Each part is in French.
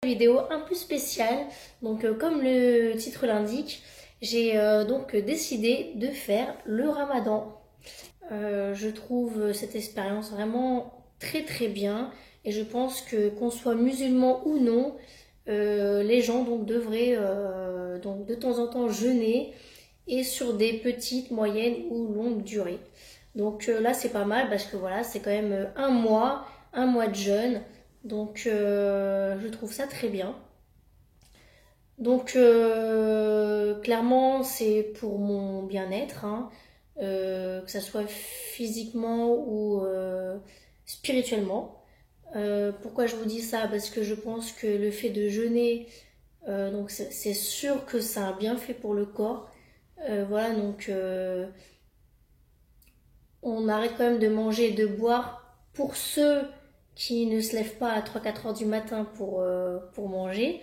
Vidéo un peu spéciale, donc comme le titre l'indique, j'ai donc décidé de faire le ramadan. Je trouve cette expérience vraiment très bien et je pense que qu'on soit musulman ou non, les gens donc devraient donc de temps en temps jeûner et sur des petites, moyennes ou longues durées. Donc là c'est pas mal parce que voilà c'est quand même un mois de jeûne. Donc je trouve ça très bien. Donc clairement c'est pour mon bien-être, hein, que ça soit physiquement ou spirituellement. Pourquoi je vous dis ça? Parce que je pense que le fait de jeûner, donc c'est sûr que ça a un bienfait pour le corps. Voilà, donc on arrête quand même de manger et de boire pour ceux qui ne se lèvent pas à 3-4 heures du matin pour manger.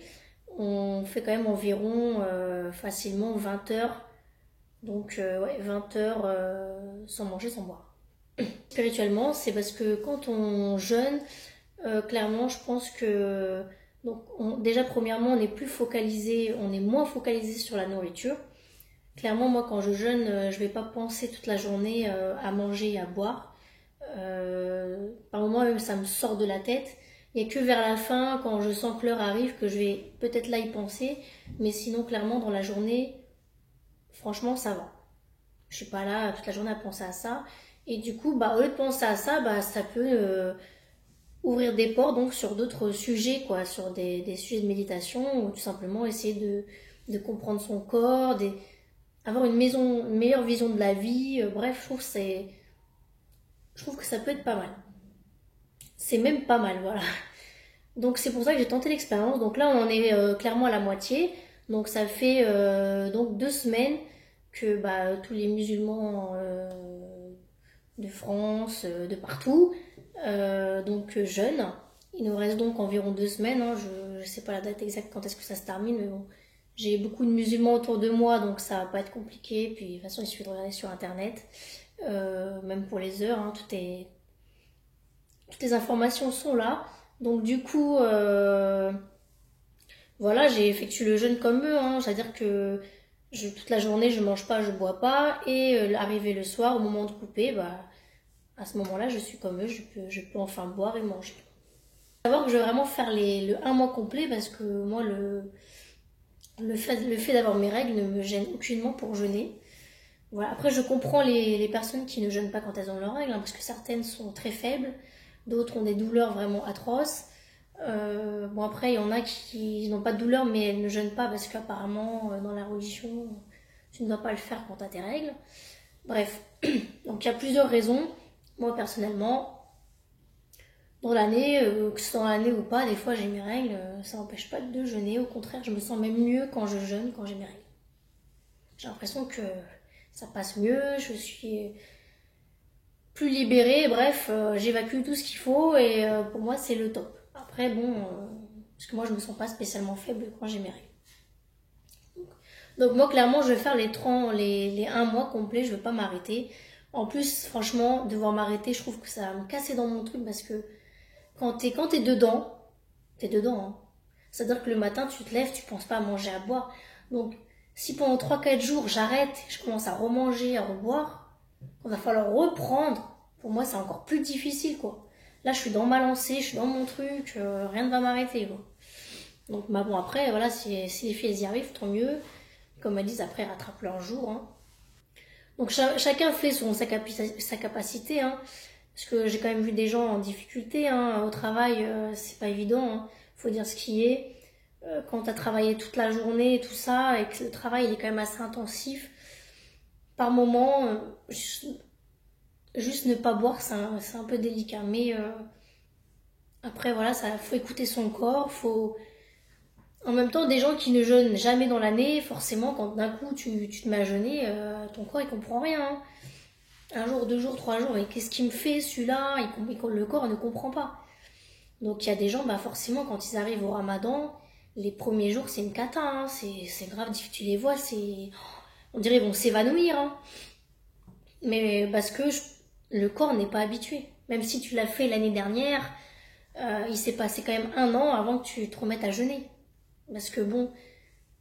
On fait quand même environ facilement 20 heures. Donc ouais, 20 heures sans manger, sans boire. Spirituellement, c'est parce que quand on jeûne, clairement, je pense que donc déjà premièrement, on est plus focalisé, on est moins focalisé sur la nourriture. Clairement, moi, quand je jeûne, je vais pas penser toute la journée à manger et à boire. Par moments, même, ça me sort de la tête. Il n'y a que vers la fin, quand je sens que l'heure arrive, que je vais peut-être là y penser. Mais sinon, clairement, dans la journée, franchement, ça va. Je suis pas là toute la journée à penser à ça. Et du coup, bah, au lieu de penser à ça, bah, ça peut ouvrir des portes donc sur d'autres sujets, quoi, sur des sujets de méditation ou tout simplement essayer de comprendre son corps, avoir une meilleure vision de la vie. Bref, je trouve que ça peut être pas mal. C'est même pas mal, voilà. Donc c'est pour ça que j'ai tenté l'expérience. Donc là, on en est clairement à la moitié. Donc ça fait donc 2 semaines que bah, tous les musulmans de France, de partout, donc jeûnent. Il nous reste donc environ 2 semaines, hein. Je ne sais pas la date exacte quand est-ce que ça se termine, mais bon, j'ai beaucoup de musulmans autour de moi, donc ça va pas être compliqué. Puis de toute façon, il suffit de regarder sur internet, même pour les heures, hein, toutes les informations sont là. Donc du coup, voilà, j'ai effectué le jeûne comme eux, hein. C'est-à-dire que toute la journée, je mange pas, je bois pas, et arrivé le soir, au moment de couper, bah, à ce moment-là, je suis comme eux, je peux enfin boire et manger. Faut savoir que je vais vraiment faire le un mois complet parce que moi, le fait d'avoir mes règles ne me gêne aucunement pour jeûner. Voilà. Après, je comprends les personnes qui ne jeûnent pas quand elles ont leurs règles, hein, parce que certaines sont très faibles, d'autres ont des douleurs vraiment atroces. Bon, après, il y en a qui n'ont pas de douleur, mais elles ne jeûnent pas parce qu'apparemment, dans la religion, tu ne dois pas le faire quand tu as tes règles. Bref, donc il y a plusieurs raisons. Moi, personnellement, dans l'année, que ce soit dans l'année ou pas, des fois j'ai mes règles, ça n'empêche pas de jeûner. Au contraire, je me sens même mieux quand je jeûne, quand j'ai mes règles. J'ai l'impression que ça passe mieux, je suis plus libérée, bref, j'évacue tout ce qu'il faut et pour moi c'est le top. Après, bon, parce que moi je me sens pas spécialement faible quand j'ai mes règles. Donc moi clairement je vais faire les un mois complets, je veux pas m'arrêter. En plus, franchement, devoir m'arrêter, je trouve que ça va me casser dans mon truc parce que quand t'es dedans, t'es dedans, hein. C'est-à-dire que le matin, tu te lèves, tu penses pas à manger, à boire. Donc, si pendant 3-4 jours, j'arrête, je commence à remanger, à reboire, il va falloir reprendre. Pour moi, c'est encore plus difficile, quoi. Là, je suis dans ma lancée, je suis dans mon truc, rien ne va m'arrêter, quoi. Donc, bah bon, après, voilà, si les filles, elles y arrivent, tant mieux. Comme elles disent, après, elles rattrapent leur jour, hein. Donc, chacun fait sa capacité, hein. Parce que j'ai quand même vu des gens en difficulté, hein, au travail, c'est pas évident, hein. Faut dire ce qui est. Quand tu as travaillé toute la journée et tout ça, et que le travail il est quand même assez intensif, par moment, juste ne pas boire, c'est un peu délicat. Mais après, voilà, ça faut écouter son corps, faut. En même temps, des gens qui ne jeûnent jamais dans l'année, forcément, quand d'un coup tu te mets à jeûner, ton corps il comprend rien, hein. Un jour, 2 jours, 3 jours, et qu'est-ce qu'il me fait celui-là? Le corps ne comprend pas. Donc il y a des gens, bah forcément, quand ils arrivent au ramadan, les premiers jours c'est une cata, hein, c'est grave, tu les vois, on dirait ils vont s'évanouir, hein. Mais parce que le corps n'est pas habitué. Même si tu l'as fait l'année dernière, il s'est passé quand même 1 an avant que tu te remettes à jeûner. Parce que bon,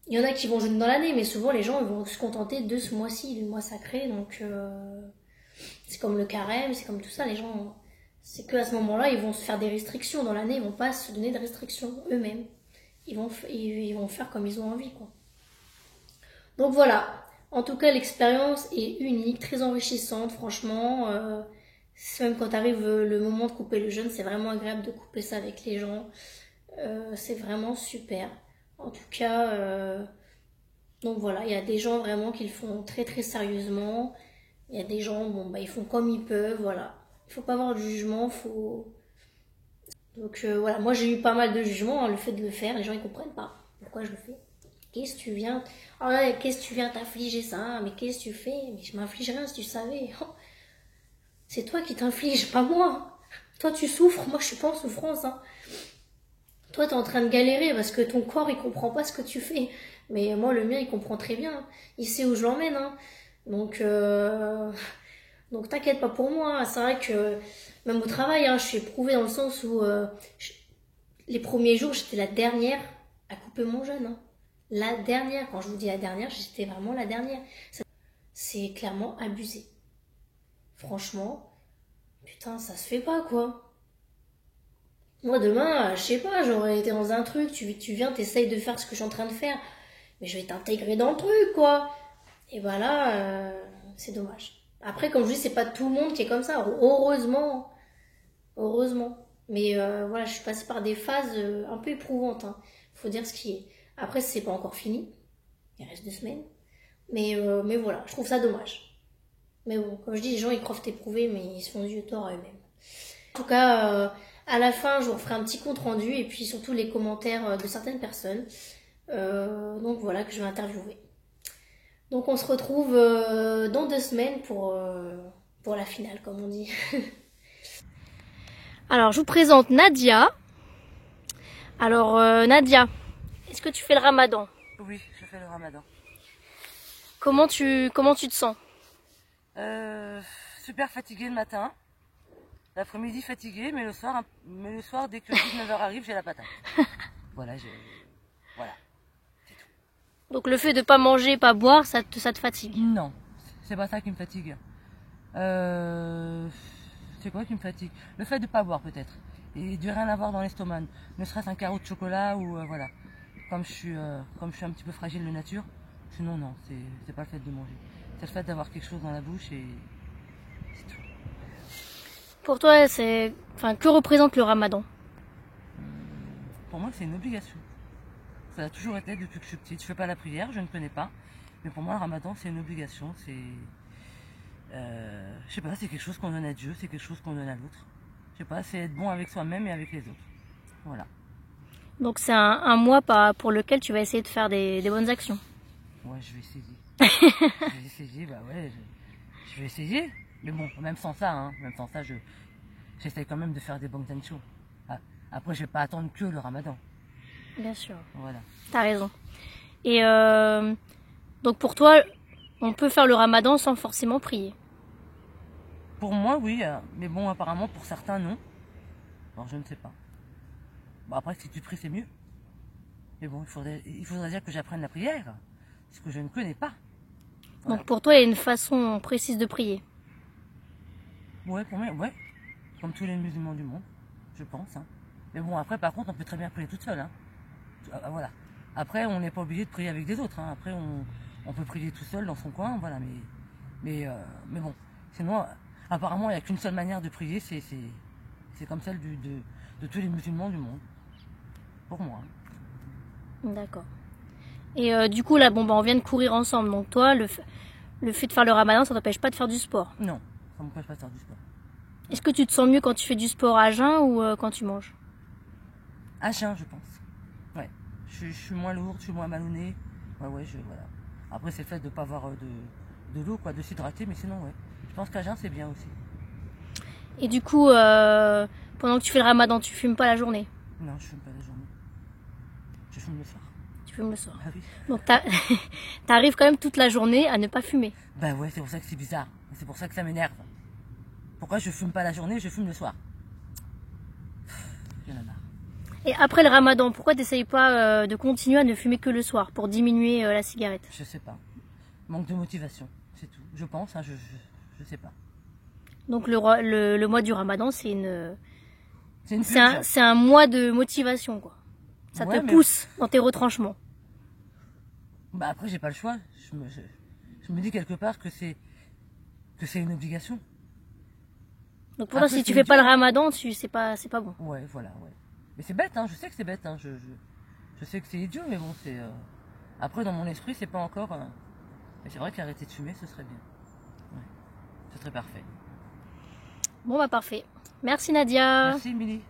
il y en a qui vont jeûner dans l'année, mais souvent les gens ils vont se contenter de ce mois-ci, le mois sacré. Donc c'est comme le carême, c'est comme tout ça. Les gens, c'est que à ce moment-là, ils vont se faire des restrictions. Dans l'année, ils vont pas se donner de restrictions eux-mêmes. Ils vont faire comme ils ont envie, quoi. Donc voilà. En tout cas, l'expérience est unique, très enrichissante, franchement. Même quand arrive le moment de couper le jeûne, c'est vraiment agréable de couper ça avec les gens. C'est vraiment super. En tout cas, donc voilà, il y a des gens vraiment qui le font très très sérieusement. Il y a des gens, bon, bah, ils font comme ils peuvent, voilà. Il faut pas avoir de jugement, faut... Donc voilà, moi j'ai eu pas mal de jugements, hein, le fait de le faire, les gens ils comprennent pas pourquoi je le fais. Qu'est-ce que tu viens... Oh là, qu'est-ce que tu viens t'infliger ça? Mais qu'est-ce que tu fais? Mais je m'inflige rien si tu savais. C'est toi qui t'infliges, pas moi. Toi tu souffres, moi je suis pas en souffrance, hein. Toi t'es en train de galérer parce que ton corps il comprend pas ce que tu fais. Mais moi le mien il comprend très bien. Il sait où je l'emmène, hein. Donc t'inquiète pas pour moi. C'est vrai que même au travail, hein, je suis éprouvée dans le sens où les premiers jours j'étais la dernière à couper mon jeûne, hein. La dernière, quand je vous dis la dernière, j'étais vraiment la dernière. C'est clairement abusé. Franchement, putain, ça se fait pas quoi. Moi demain, je sais pas, j'aurais été dans un truc, tu viens, t'essayes de faire ce que je suis en train de faire, mais je vais t'intégrer dans le truc quoi. Et voilà, c'est dommage. Après, comme je dis, c'est pas tout le monde qui est comme ça, heureusement. Heureusement. Mais voilà, je suis passée par des phases un peu éprouvantes, hein. Faut dire ce qui est. Après, c'est pas encore fini. Il reste 2 semaines. Mais voilà, je trouve ça dommage. Mais bon, comme je dis, les gens ils croient t'éprouver, mais ils se font du yeux tort à eux-mêmes. En tout cas, à la fin, je vous referai un petit compte rendu et puis surtout les commentaires de certaines personnes. Donc voilà, que je vais interviewer. Donc on se retrouve dans 2 semaines pour la finale, comme on dit. Alors, je vous présente Nadia. Alors, Nadia, est-ce que tu fais le ramadan? Oui, je fais le ramadan. Comment tu te sens? Super fatiguée le matin. L'après-midi fatiguée, mais le soir, dès que 19h arrive, j'ai la patate. Voilà, voilà. Donc le fait de pas manger, pas boire, ça te fatigue? Non, c'est pas ça qui me fatigue. C'est quoi qui me fatigue? Le fait de pas boire peut-être. Et de rien avoir dans l'estomac. Ne serait-ce un carreau de chocolat ou voilà. Comme je suis un petit peu fragile de nature, sinon non, c'est pas le fait de manger. C'est le fait d'avoir quelque chose dans la bouche et c'est tout. Pour toi, que représente le ramadan? Pour moi, c'est une obligation. Ça a toujours été depuis que je suis petite. Je fais pas la prière, je ne connais pas. Mais pour moi, le ramadan, c'est une obligation. Je sais pas, c'est quelque chose qu'on donne à Dieu, c'est quelque chose qu'on donne à l'autre. Je sais pas, c'est être bon avec soi-même et avec les autres. Voilà. Donc c'est un mois pour lequel tu vas essayer de faire des bonnes actions. Ouais, je vais essayer. Je vais essayer, bah ouais, je vais essayer. Mais bon, même sans ça, j'essaie quand même de faire des bonnes actions. Après, je vais pas attendre que le ramadan. Bien sûr. Voilà. T'as raison. Et donc pour toi, on peut faire le ramadan sans forcément prier? Pour moi, oui, mais bon, apparemment, pour certains, non. Alors, je ne sais pas. Bon, après, si tu pries, c'est mieux. Mais bon, il faudrait dire que j'apprenne la prière, ce que je ne connais pas. Voilà. Donc pour toi, il y a une façon précise de prier? Ouais, pour moi, ouais. Comme tous les musulmans du monde, je pense. Hein. Mais bon, après, par contre, on peut très bien prier toute seule. Hein. Voilà. Après, on n'est pas obligé de prier avec des autres. Hein. Après, on peut prier tout seul dans son coin, voilà. Mais bon, sinon, apparemment, il n'y a qu'une seule manière de prier, c'est comme celle de tous les musulmans du monde. Pour moi. D'accord. Et du coup, là, bon, bah, on vient de courir ensemble. Donc toi, le fait de faire le ramadan, ça t'empêche pas de faire du sport? Non, ça m'empêche pas de faire du sport. Est-ce que tu te sens mieux quand tu fais du sport à jeun ou quand tu manges? À jeun, je pense. Ouais. Je suis moins lourde, je suis moins ballonnée. Ouais, voilà. Après, c'est le fait de ne pas avoir de l'eau, quoi, de s'hydrater, mais sinon, ouais. Je pense qu'à jeun, c'est bien aussi. Et du coup, pendant que tu fais le ramadan, tu fumes pas la journée? Non, je fume pas la journée. Je fume le soir. Tu fumes le soir. Ah oui. Donc t'arrives quand même toute la journée à ne pas fumer? Ben ouais, c'est pour ça que c'est bizarre. C'est pour ça que ça m'énerve. Pourquoi je fume pas la journée, je fume le soir? Et après le ramadan, pourquoi tu n'essayes pas de continuer à ne fumer que le soir pour diminuer la cigarette? Je sais pas. Manque de motivation, c'est tout. Je pense, hein, je sais pas. Donc le mois du ramadan, c'est purge. c'est un mois de motivation, quoi. Ça Ouais, te pousse dans tes retranchements. Bah après, j'ai pas le choix. Je me dis quelque part que c'est une obligation. Donc pour toi, si tu fais pas le ramadan, c'est pas bon. Ouais, voilà, ouais. Mais c'est bête, hein, je sais que c'est bête, hein, je sais que c'est idiot, mais bon, c'est... Après, dans mon esprit, c'est pas encore... Mais c'est vrai qu'arrêter de fumer, ce serait bien. Ouais, ce serait parfait. Bon, bah parfait. Merci Nadia. Merci Émilie.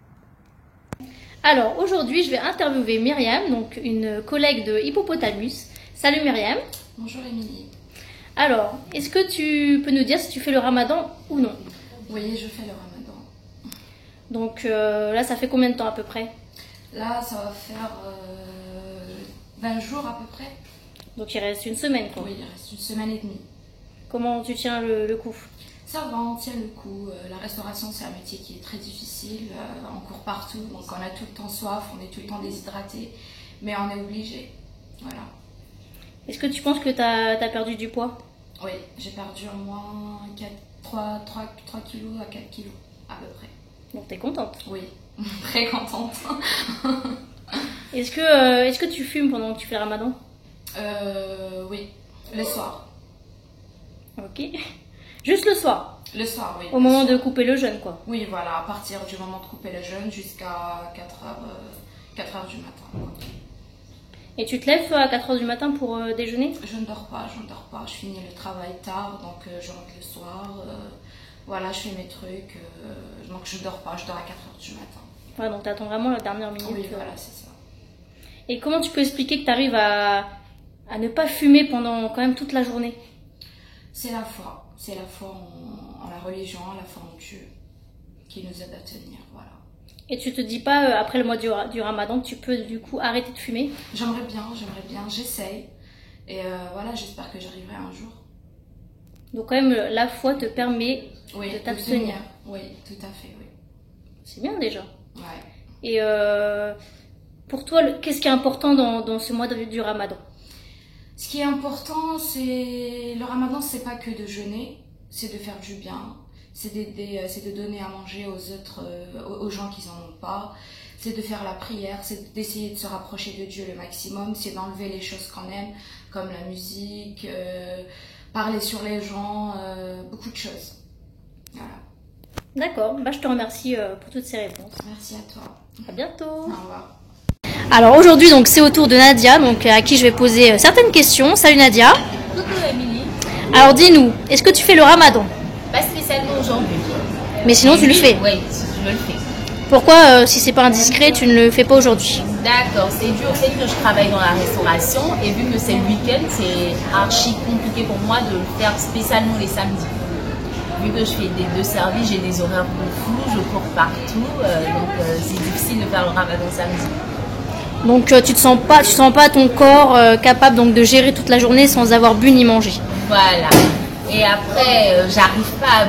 Alors, aujourd'hui, je vais interviewer Myriam, donc une collègue de Hippopotamus. Salut Myriam. Bonjour Émilie. Alors, est-ce que tu peux nous dire si tu fais le ramadan ou non? Oui, je fais le ramadan. Donc là, ça fait combien de temps à peu près? Là, ça va faire 20 jours à peu près. Donc il reste une semaine, quoi. Oui, il reste une semaine et demie. Comment tu tiens le coup? Ça va, on tient le coup. La restauration, c'est un métier qui est très difficile. On court partout, donc on a tout le temps soif, on est tout le temps déshydraté. Mais on est obligé. Voilà. Est-ce que tu penses que tu as perdu du poids? Oui, j'ai perdu au moins 3 kilos à 4 kilos à peu près. Donc t'es contente? Oui, très contente. Est-ce que tu fumes pendant que tu fais le ramadan? Oui, le soir. Ok. Juste le soir? Le soir, oui. Au moment de couper le jeûne, quoi? Oui, voilà, à partir du moment de couper le jeûne jusqu'à 4 heures du matin. Quoi. Et tu te lèves à 4 heures du matin pour déjeuner? Je ne dors pas. Je finis le travail tard, donc je rentre le soir. Voilà, je fais mes trucs. Donc je dors pas, je dors à 4 heures du matin. Ouais, donc t'attends vraiment la dernière minute. Oui, voilà, c'est ça. Et comment tu peux expliquer que tu arrives à ne pas fumer pendant quand même toute la journée? C'est la foi. C'est la foi en la religion, la foi en Dieu qui nous aide à tenir, voilà. Et tu te dis pas, après le mois du ramadan, que tu peux du coup arrêter de fumer? J'aimerais bien, j'essaye. Et voilà, j'espère que j'arriverai un jour. Donc quand même, la foi te permet de t'abstenir. Oui, tout à fait, oui. C'est bien déjà. Ouais. Et pour toi, qu'est-ce qui est important dans ce mois du ramadan? Ce qui est important, c'est... Le ramadan, c'est pas que de jeûner, c'est de faire du bien. C'est de donner à manger aux autres, aux gens qui n'en ont pas. C'est de faire la prière, c'est d'essayer de se rapprocher de Dieu le maximum. C'est d'enlever les choses qu'on aime, comme la musique, parler sur les gens, beaucoup de choses. Voilà. D'accord, bah, je te remercie pour toutes ces réponses. Merci à toi. À bientôt. Au revoir. Alors aujourd'hui, donc c'est au tour de Nadia, donc à qui je vais poser certaines questions. Salut Nadia. Coucou Émilie. Alors dis-nous, est-ce que tu fais le ramadan? Pas spécialement aujourd'hui. Mais sinon tu le fais. Oui, je le fais. Pourquoi, si c'est pas indiscret, tu ne le fais pas aujourd'hui? D'accord, c'est dû au fait que je travaille dans la restauration et vu que c'est le week-end, c'est archi compliqué pour moi de le faire spécialement les samedis. Vu que je fais des deux services, j'ai des horaires de fou, je cours partout, donc c'est difficile de faire le ramadan samedi. Donc tu sens pas ton corps capable donc de gérer toute la journée sans avoir bu ni mangé. Voilà. Et après, j'arrive pas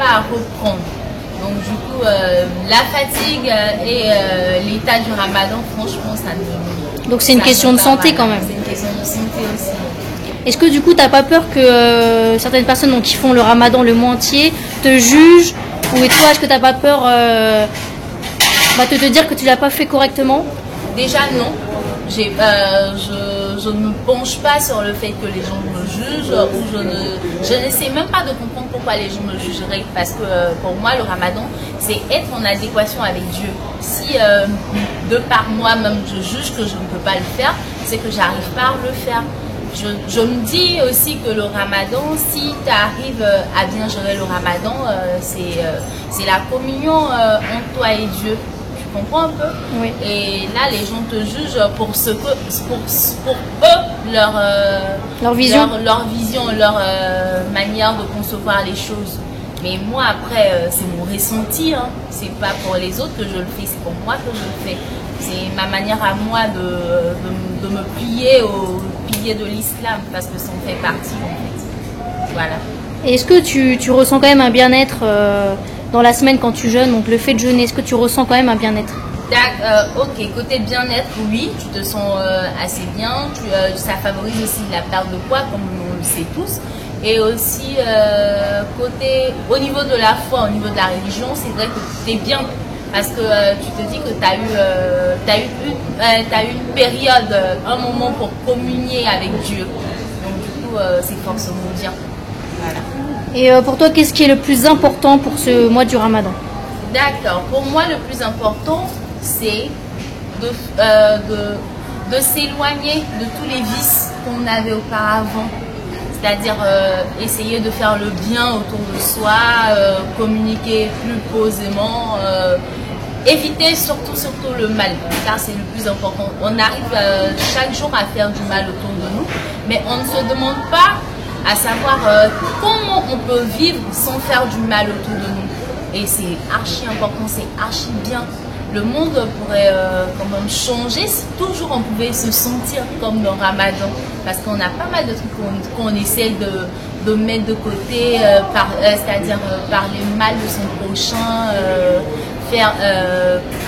à reprendre. Donc du coup, la fatigue et l'état du ramadan, franchement, ça ne... Donc c'est une question de santé quand même. C'est une question de santé aussi. Est-ce que du coup, t'as pas peur que certaines personnes donc, qui font le ramadan le mois entier te jugent? Ou toi, est-ce que t'as pas peur de te dire que tu l'as pas fait correctement? Déjà non, je ne me penche pas sur le fait que les gens me jugent ou je n'essaie même pas de comprendre pourquoi les gens me jugeraient parce que pour moi le ramadan c'est être en adéquation avec Dieu. Si de par moi-même je juge que je ne peux pas le faire, c'est que j'arrive pas à le faire. Je me dis aussi que le ramadan, si tu arrives à bien gérer le ramadan, c'est la communion entre toi et Dieu. Tu comprends un peu? Oui. Et là, les gens te jugent pour eux, leur vision, leur manière de concevoir les choses. Mais moi, après, c'est mon ressenti. Hein. C'est pas pour les autres que je le fais, c'est pour moi que je le fais. C'est ma manière à moi de me plier au pilier de l'islam parce que ça en fait partie en fait. Voilà. Et est-ce que tu ressens quand même un bien-être dans la semaine quand tu jeûnes, donc le fait de jeûner, est-ce que tu ressens quand même un bien-être? Ok, côté bien-être, oui, tu te sens assez bien. Ça favorise aussi la perte de poids, comme on le sait tous. Et aussi, au niveau de la foi, au niveau de la religion, c'est vrai que tu es bien. Parce que tu te dis que tu as eu une période, un moment pour communier avec Dieu. Donc du coup, c'est forcément bien. Voilà. Et pour toi, qu'est-ce qui est le plus important pour ce mois du Ramadan? D'accord. Pour moi, le plus important, c'est de s'éloigner de tous les vices qu'on avait auparavant. C'est-à-dire essayer de faire le bien autour de soi, communiquer plus posément, éviter surtout le mal, car c'est le plus important. On arrive chaque jour à faire du mal autour de nous, mais on ne se demande pas à savoir comment on peut vivre sans faire du mal autour de nous. Et c'est archi important, c'est archi bien. Le monde pourrait quand même changer si toujours on pouvait se sentir comme dans Ramadan. Parce qu'on a pas mal de trucs qu'on essaie de mettre de côté, c'est-à-dire parler mal de son prochain,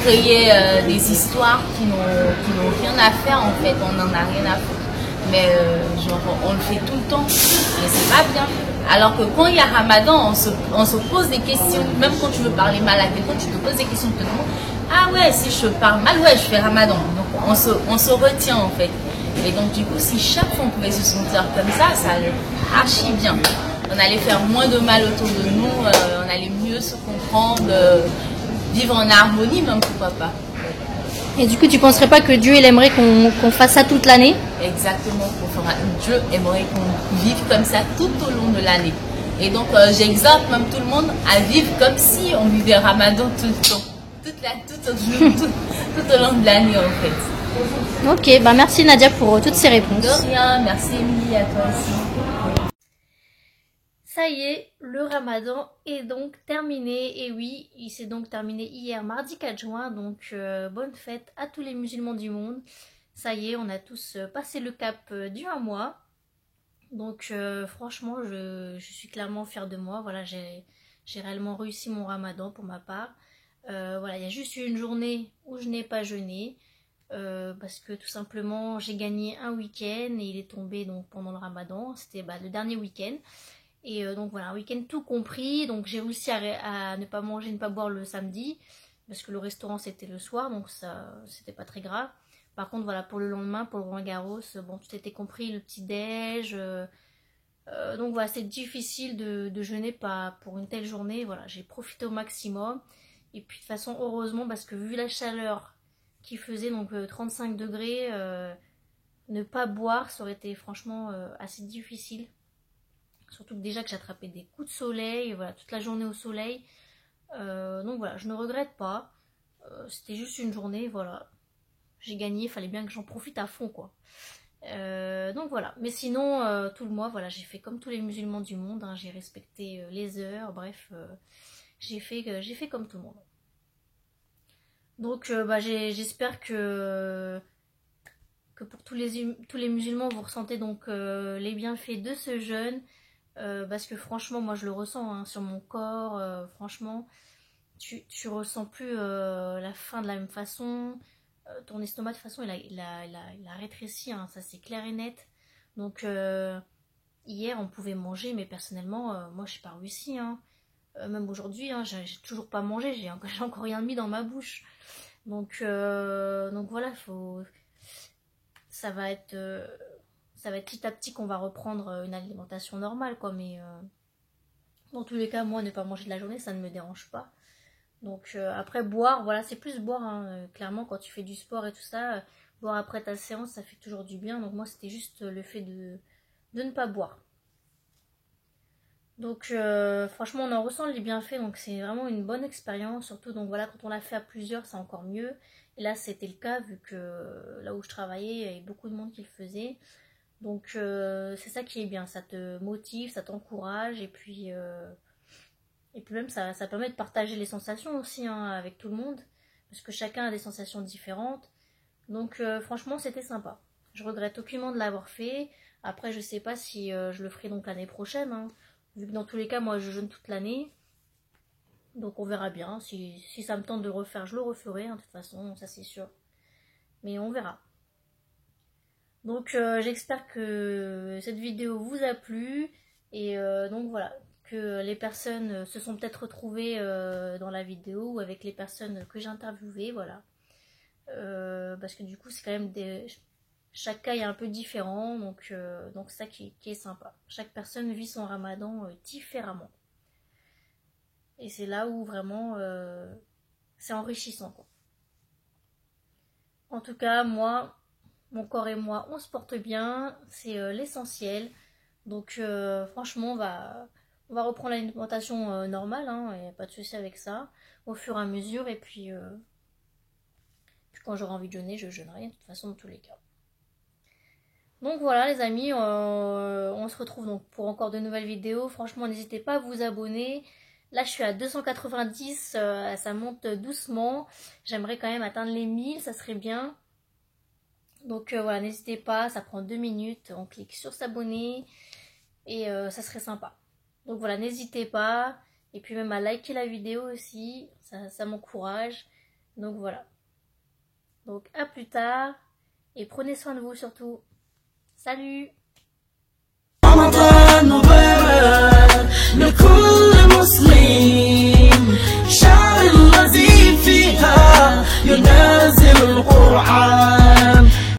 créer des histoires qui n'ont rien à faire en fait, on n'en a rien à foutre. Mais genre on le fait tout le temps, mais c'est pas bien. Alors que quand il y a Ramadan, on se pose des questions, même quand tu veux parler mal à quelqu'un, tu te poses des questions, tu te demandes, ah ouais, si je parle mal, ouais, je fais Ramadan. Donc on se retient en fait. Et donc du coup, si chaque fois on pouvait se sentir comme ça allait archi bien. On allait faire moins de mal autour de nous, on allait mieux se comprendre, vivre en harmonie même, pourquoi pas. Et du coup, tu penserais pas que Dieu il aimerait qu'on fasse ça toute l'année? Exactement, Dieu aimerait qu'on vive comme ça tout au long de l'année. Et donc j'exhorte même tout le monde à vivre comme si on vivait Ramadan tout le temps, tout au long de l'année en fait. Ok, bah merci Nadia pour toutes ces réponses. De rien, merci Émilie, à toi aussi. Ça y est, le Ramadan est donc terminé. Et oui, il s'est donc terminé hier, mardi 4 juin. Donc bonne fête à tous les musulmans du monde. Ça y est, on a tous passé le cap du 1 mois. Donc franchement, je suis clairement fière de moi. Voilà, j'ai réellement réussi mon Ramadan pour ma part. Voilà, il y a juste eu une journée où je n'ai pas jeûné. Parce que tout simplement, j'ai gagné un week-end et il est tombé donc pendant le Ramadan. C'était le dernier week-end. Et donc voilà, un week-end tout compris. Donc j'ai réussi à ne pas manger, ne pas boire le samedi. Parce que le restaurant c'était le soir, donc ça c'était pas très grave. Par contre voilà, pour le lendemain, pour le Roland-Garros, bon tout était compris, le petit-déj. Donc voilà, c'est difficile de jeûner pas pour une telle journée. Voilà, j'ai profité au maximum. Et puis de toute façon, heureusement, parce que vu la chaleur qui faisait, donc 35 degrés, ne pas boire, ça aurait été franchement assez difficile. Surtout que déjà que j'attrapais des coups de soleil, voilà, toute la journée au soleil. Donc voilà, je ne regrette pas. C'était juste une journée, voilà. J'ai gagné, il fallait bien que j'en profite à fond, quoi. Donc voilà. Mais sinon, tout le mois, voilà, j'ai fait comme tous les musulmans du monde. Hein, j'ai respecté les heures, bref. J'ai fait comme tout le monde. Donc j'espère que pour tous les musulmans, vous ressentez donc les bienfaits de ce jeûne. Parce que franchement, moi je le ressens hein, sur mon corps. Franchement, tu ressens plus la faim de la même façon. Ton estomac de toute façon il a rétréci, hein, ça c'est clair et net. Donc hier on pouvait manger, mais personnellement moi j'ai pas réussi. Hein. Même aujourd'hui, hein, j'ai toujours pas mangé, j'ai encore rien mis dans ma bouche. Donc voilà, ça va être petit à petit qu'on va reprendre une alimentation normale, quoi. Mais dans tous les cas, moi, ne pas manger de la journée, ça ne me dérange pas. Donc après, boire, voilà, c'est plus boire, hein, clairement, quand tu fais du sport et tout ça, boire après ta séance, ça fait toujours du bien. Donc moi, c'était juste le fait de ne pas boire. Donc franchement, on en ressent les bienfaits, donc c'est vraiment une bonne expérience. Surtout, donc voilà, quand on l'a fait à plusieurs, c'est encore mieux. Et là, c'était le cas, vu que là où je travaillais, il y avait beaucoup de monde qui le faisait. Donc c'est ça qui est bien, ça te motive, ça t'encourage et puis même ça permet de partager les sensations aussi hein, avec tout le monde parce que chacun a des sensations différentes. Donc franchement c'était sympa. Je regrette aucunement de l'avoir fait. Après je sais pas si je le ferai donc l'année prochaine hein, vu que dans tous les cas moi je jeûne toute l'année. Donc on verra bien. Si ça me tente de le refaire, je le referai, hein, de toute façon, ça c'est sûr. Mais on verra. Donc j'espère que cette vidéo vous a plu. Et donc voilà, que les personnes se sont peut-être retrouvées dans la vidéo ou avec les personnes que j'ai interviewées, voilà. Parce que du coup c'est quand même chaque cas est un peu différent, donc c'est ça qui est sympa. Chaque personne vit son ramadan différemment. Et c'est là où vraiment c'est enrichissant, quoi. En tout cas, moi, mon corps et moi, on se porte bien, c'est l'essentiel. Donc franchement, on va reprendre l'alimentation normale, hein, et pas de souci avec ça, au fur et à mesure. Et puis quand j'aurai envie de jeûner, je jeûnerai, de toute façon, dans tous les cas. Donc voilà les amis, on se retrouve donc pour encore de nouvelles vidéos. Franchement, n'hésitez pas à vous abonner. Là, je suis à 290, ça monte doucement. J'aimerais quand même atteindre les 1000, ça serait bien. Donc voilà, n'hésitez pas, ça prend 2 minutes. On clique sur s'abonner et ça serait sympa. Donc voilà, n'hésitez pas. Et puis même à liker la vidéo aussi, ça m'encourage. Donc voilà. Donc à plus tard et prenez soin de vous surtout. Salut!